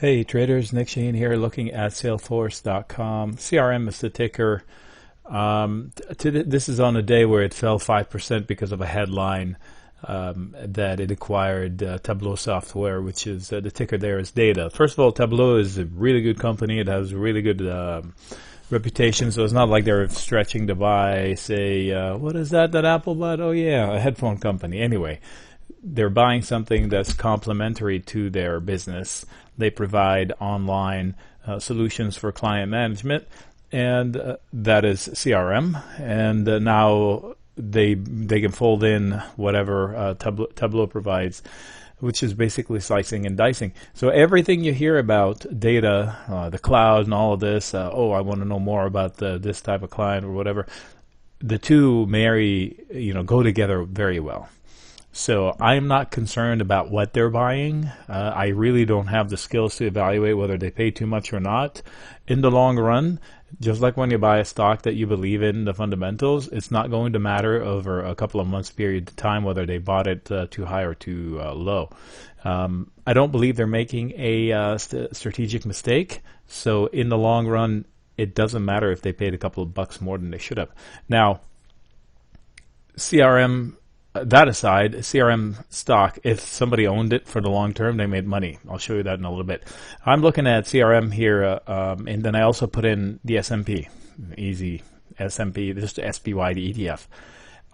Hey traders, Nick Sheen here looking at Salesforce.com. CRM is the ticker. This is on a day where it fell 5% because of a headline that it acquired Tableau Software, which is the ticker there is Data. First of all, Tableau is a really good company. It has a really good reputation, so it's not like they're stretching to buy, say, what is that Apple bought? Oh yeah, a headphone company. Anyway, they're buying something that's complementary to their business. They provide online solutions for client management, and that is CRM. And now they can fold in whatever Tableau provides, which is basically slicing and dicing. So everything you hear about data, the cloud, and all of this, oh, I want to know more about this type of client or whatever. The two go together very well. So I'm not concerned about what they're buying. I really don't have the skills to evaluate whether they pay too much or not. In the long run, just like when you buy a stock that you believe in the fundamentals, it's not going to matter over a couple of months period of time whether they bought it too high or too low. I don't believe they're making a strategic mistake. So in the long run, it doesn't matter if they paid a couple of bucks more than they should have. Now, CRM. That aside, CRM stock, if somebody owned it for the long term, they made money. I'll show you that in a little bit. I'm looking at CRM here, and then I also put in the S&P, easy S&P, just the SPY, the ETF.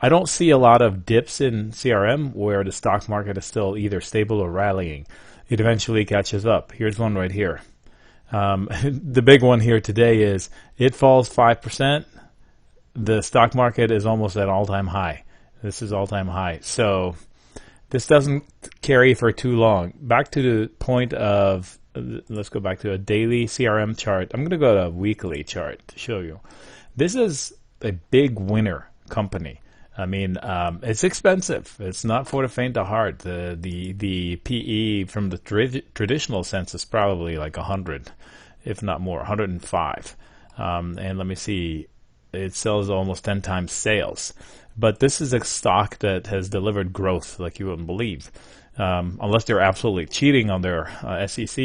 I don't see a lot of dips in CRM where the stock market is still either stable or rallying. It eventually catches up. Here's one right here. The big one here today is it falls 5%. The stock market is almost at all-time high. This is all-time high. So this doesn't carry for too long. Back to the point of, let's go back to a daily CRM chart. I'm going to go to a weekly chart to show you. This is a big winner company. I mean, it's expensive. It's not for the faint of heart. The PE from the traditional sense is probably like 100, if not more, 105. And let me see, it sells almost 10 times sales. But this is a stock that has delivered growth like you wouldn't believe. Unless they're absolutely cheating on their SEC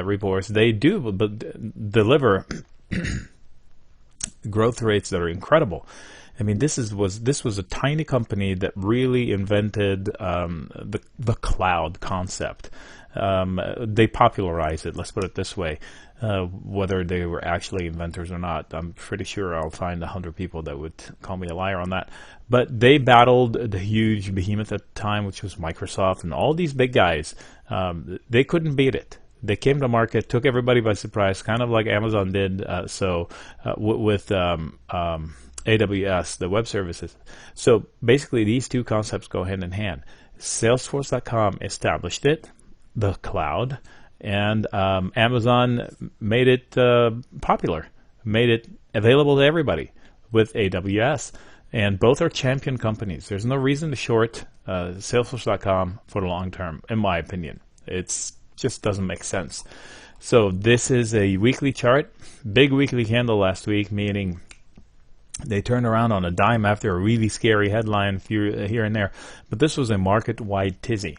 reports, they do deliver growth rates that are incredible. I mean, this was a tiny company that really invented the cloud concept. They popularized it, let's put it this way. Whether they were actually inventors or not, I'm pretty sure I'll find 100 people that would call me a liar on that. But they battled the huge behemoth at the time, which was Microsoft, and all these big guys. They couldn't beat it. They came to market, took everybody by surprise, kind of like Amazon did. With AWS, the web services. So basically, these two concepts go hand in hand. Salesforce.com established it, the cloud, and Amazon made it popular, made it available to everybody with AWS. And both are champion companies. There's no reason to short Salesforce.com for the long term, in my opinion. It just doesn't make sense. So this is a weekly chart, big weekly candle last week, meaning they turned around on a dime after a really scary headline here and there. But this was a market-wide tizzy.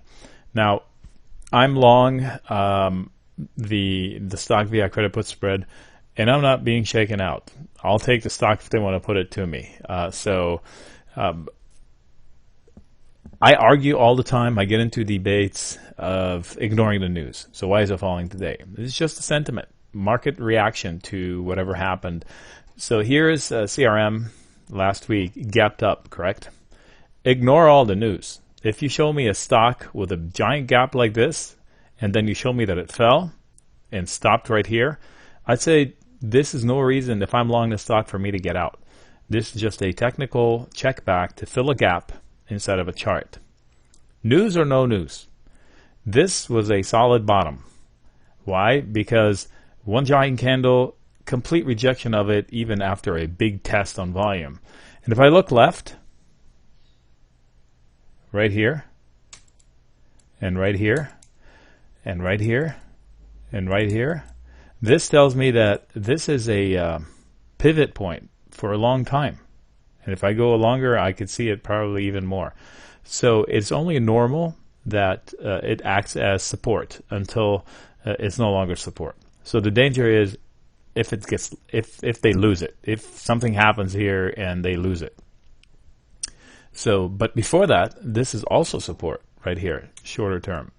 Now, I'm long the stock via credit put spread, and I'm not being shaken out. I'll take the stock if they want to put it to me. I argue all the time. I get into debates of ignoring the news. So why is it falling today? It's just a sentiment, market reaction to whatever happened. So here's CRM last week, gapped up, correct? Ignore all the news. If you show me a stock with a giant gap like this, and then you show me that it fell and stopped right here, I'd say this is no reason, if I'm long the stock, for me to get out. This is just a technical check back to fill a gap inside of a chart. News or no news? This was a solid bottom. Why? Because one giant candle, complete rejection of it even after a big test on volume. And if I look left, right here, and right here, and right here, and right here, this tells me that this is a pivot point for a long time. And if I go longer, I could see it probably even more. So it's only normal that it acts as support until it's no longer support. So the danger is if they lose it, if something happens here and they lose it. So, but before that, this is also support right here, shorter term.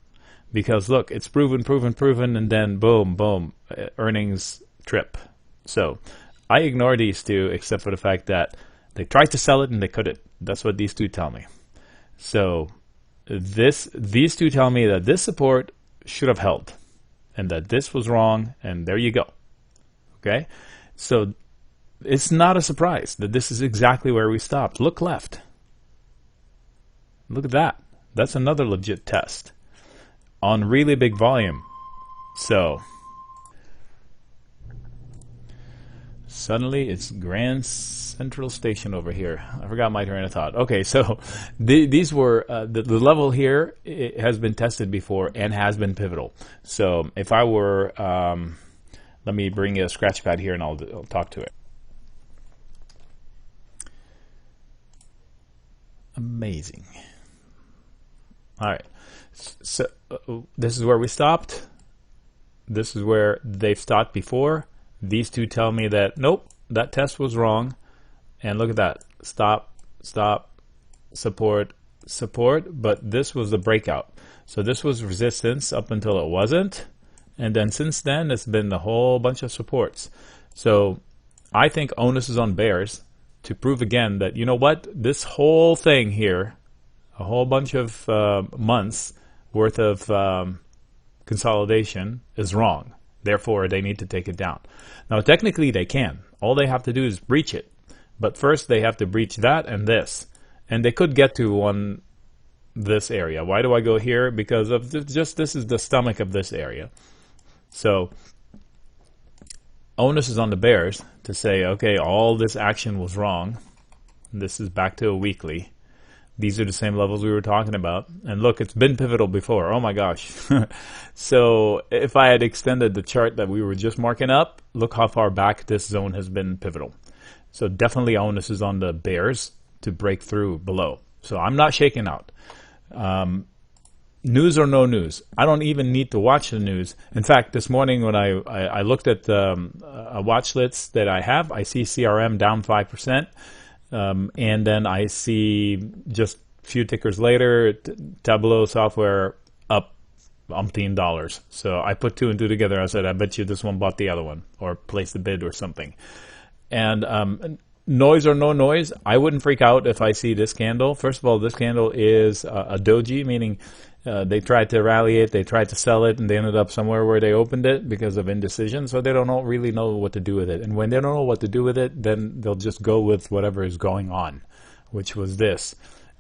Because look, it's proven, and then boom, boom, earnings trip. So I ignore these two except for the fact that they tried to sell it and they couldn't. That's what these two tell me. So these two tell me that this support should have held and that this was wrong, and there you go. Okay? So it's not a surprise that this is exactly where we stopped. Look left. Look at that. That's another legit test on really big volume. So suddenly it's Grand Central Station over here. I forgot my train of thought. Okay, so these were the level here. It has been tested before and has been pivotal. So if I were, let me bring a scratch pad here and I'll talk to it. Amazing. All right, so this is where we stopped. This is where they've stopped before. These two tell me that, nope, that test was wrong. And look at that, stop, support, but this was the breakout. So this was resistance up until it wasn't. And then since then, it's been a whole bunch of supports. So I think onus is on bears to prove again that, you know what, this whole thing here, a whole bunch of months worth of consolidation is wrong. Therefore, they need to take it down. Now, technically, they can. All they have to do is breach it. But first, they have to breach that and this. And they could get to this area. Why do I go here? Because of just this is the stomach of this area. So, onus is on the bears to say, okay, all this action was wrong. This is back to a weekly. These are the same levels we were talking about. And look, it's been pivotal before. Oh my gosh. So if I had extended the chart that we were just marking up, look how far back this zone has been pivotal. So definitely onus is on the bears to break through below. So I'm not shaking out. News or no news. I don't even need to watch the news. In fact, this morning when I looked at a watch list that I have, I see CRM down 5%. And then I see just a few tickers later, Tableau software up umpteen dollars. So I put two and two together. I said, I bet you this one bought the other one or placed a bid or something. And noise or no noise, I wouldn't freak out if I see this candle. First of all, this candle is a doji, meaning they tried to rally it, they tried to sell it, and they ended up somewhere where they opened it because of indecision. So they don't really know what to do with it. And when they don't know what to do with it, then they'll just go with whatever is going on, which was this.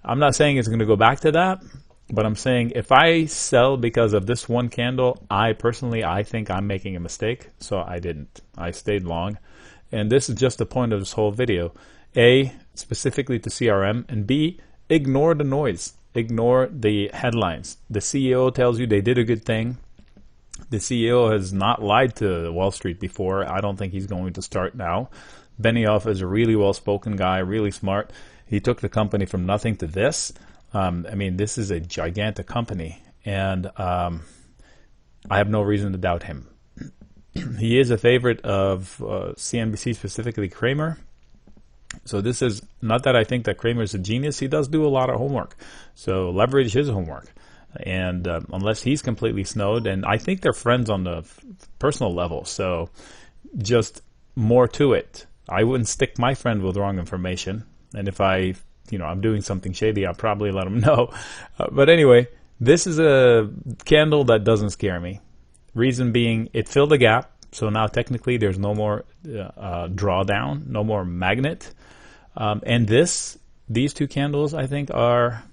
I'm not saying it's going to go back to that, but I'm saying if I sell because of this one candle, I think I'm making a mistake. So I didn't. I stayed long. And this is just the point of this whole video. A, specifically to CRM, and B, ignore the noise. Ignore the headlines. The CEO tells you they did a good thing. The CEO has not lied to Wall Street before. I don't think he's going to start now. Benioff is a really well-spoken guy, really smart. He took the company from nothing to this. I mean, this is a gigantic company, and I have no reason to doubt him. He is a favorite of CNBC, specifically Cramer. So this is not that I think that Cramer's a genius. He does do a lot of homework. So leverage his homework. And unless he's completely snowed, and I think they're friends on the personal level. So just more to it. I wouldn't stick my friend with wrong information. And if I'm doing something shady, I'll probably let him know. But anyway, this is a candle that doesn't scare me. Reason being, it filled a gap. So now technically there's no more drawdown, no more magnet. And these two candles, I think, are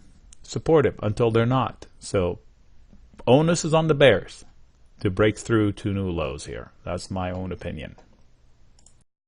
supportive until they're not. So onus is on the bears to break through to new lows here. That's my own opinion.